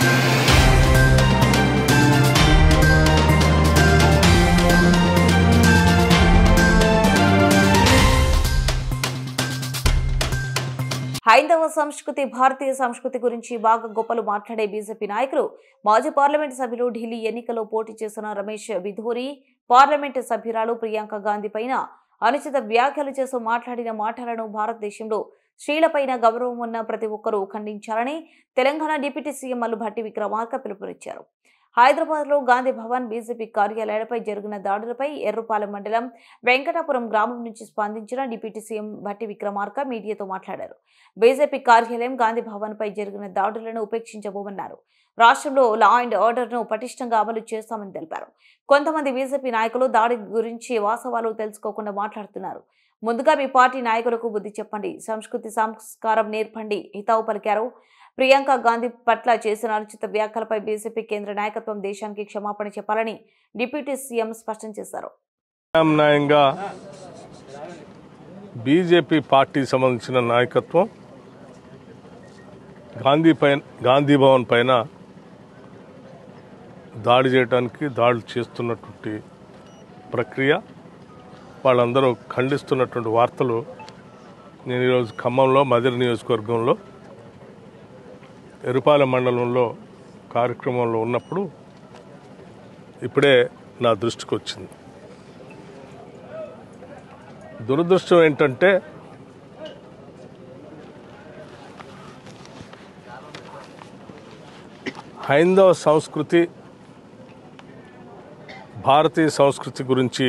హైందవ సంస్కృతి భారతీయ సంస్కృతి గురించి బాగా గొప్పలు మాట్లాడే బీజేపీ నాయకులు మాజీ పార్లమెంటు సభ్యులు ఢిల్లీ ఎన్నికల్లో పోటీ చేసిన రమేష్ బిధూరి పార్లమెంటు సభ్యురాలు ప్రియాంక గాంధీ పైన అనుచిత వ్యాఖ్యలు చేస్తూ మాట్లాడిన మాటలను భారతదేశంలో స్త్రీలపైన గౌరవం ఉన్న ప్రతి ఒక్కరూ ఖండించాలని తెలంగాణ డిప్యూటీ సీఎం మల్లు భట్టి విక్రమార్క పిలుపునిచ్చారు. హైదరాబాద్లో గాంధీ భవన్ బీజేపీ కార్యాలయాలపై జరిగిన దాడులపై ఎర్రుపాలెం మండలం వెంకటాపురం గ్రామం నుంచి స్పందించిన డిప్యూటీ సీఎం భట్టి విక్రమార్క మీడియాతో మాట్లాడారు. బీజేపీ కార్యాలయం గాంధీ భవన్ పై జరిగిన దాడులను ఉపేక్షించబోమన్నారు. రాష్ట్రంలో లా అండ్ ఆర్డర్ ను పటిష్టంగా అమలు చేస్తామని తెలిపారు. కొంతమంది బీజేపీ నాయకులు దాడి గురించి వాస్తవాలు తెలుసుకోకుండా మాట్లాడుతున్నారు. ముందుగా మీ పార్టీ నాయకులకు బుద్ధి చెప్పండి, సంస్కృతి సంస్కారం నేర్పండి హితవు పలికారు. ప్రియాంక గాంధీ పట్ల చేసిన అనుచిత వ్యాఖ్యలపై బీజేపీ కేంద్ర నాయకత్వం దేశానికి క్షమాపణ చెప్పాలని డిప్యూటీ సీఎం స్పష్టం చేశారు. బీజేపీ పార్టీ సంబంధించిన నాయకత్వం గాంధీ భవన్ పైన దాడి చేయడానికి దాడులు చేస్తున్నటువంటి ప్రక్రియ వాళ్ళందరూ ఖండిస్తున్నటువంటి వార్తలు నేను ఈరోజు ఖమ్మంలో మదిర నియోజకవర్గంలో ఎరుపాలెం మండలంలో కార్యక్రమంలో ఉన్నప్పుడు ఇప్పుడే నా దృష్టికి వచ్చింది. దురదృష్టం ఏంటంటే హైందవ సంస్కృతి భారతీయ సంస్కృతి గురించి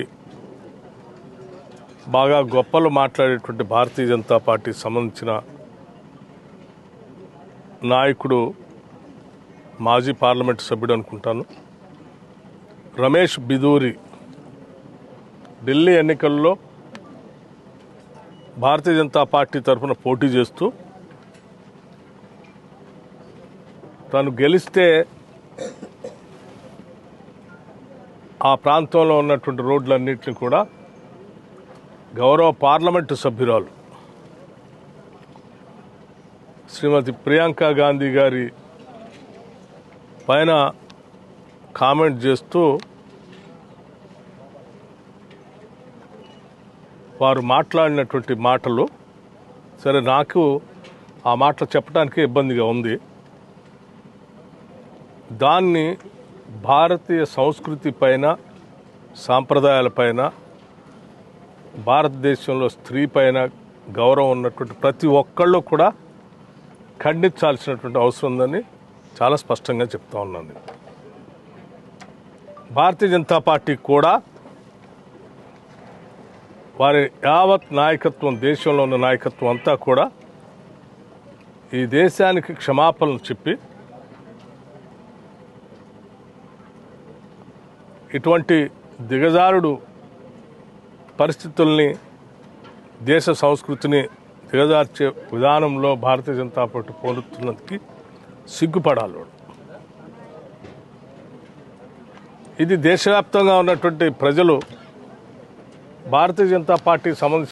బాగా గొప్పలు మాట్లాడేటువంటి భారతీయ జనతా పార్టీకి సంబంధించిన నాయకుడు మాజీ పార్లమెంటు సభ్యుడు అనుకుంటాను రమేష్ బిధూరి ఢిల్లీ ఎన్నికల్లో భారతీయ జనతా పార్టీ తరఫున పోటీ చేస్తూ తను గెలిస్తే ఆ ప్రాంతంలో ఉన్నటువంటి రోడ్లన్నింటినీ కూడా గౌరవ పార్లమెంటు సభ్యురాలు శ్రీమతి ప్రియాంక గాంధీ గారి పైన కామెంట్ చేస్తూ వారు మాట్లాడినటువంటి మాటలు సరే నాకు ఆ మాటలు చెప్పడానికి ఇబ్బందిగా ఉంది. దాన్ని భారతీయ సంస్కృతి పైన సాంప్రదాయాలపైన భారతదేశంలో స్త్రీ పైన గౌరవం ఉన్నటువంటి ప్రతి ఒక్కళ్ళు కూడా ఖండించాల్సినటువంటి అవసరం ఉందని చాలా స్పష్టంగా చెప్తా ఉన్నాను. భారతీయ జనతా పార్టీ కూడా వారి యావత్ నాయకత్వం దేశంలో ఉన్న నాయకత్వం అంతా కూడా ఈ దేశానికి క్షమాపణలు చెప్పి ఇటువంటి దిగజారుడు పరిస్థితుల్ని దేశ సంస్కృతిని దిగజార్చే విధానంలో భారతీయ జనతా పార్టీ పోలుతున్నందుకు సిగ్గుపడాలి. ఇది దేశవ్యాప్తంగా ఉన్నటువంటి ప్రజలు భారతీయ జనతా పార్టీకి సంబంధించిన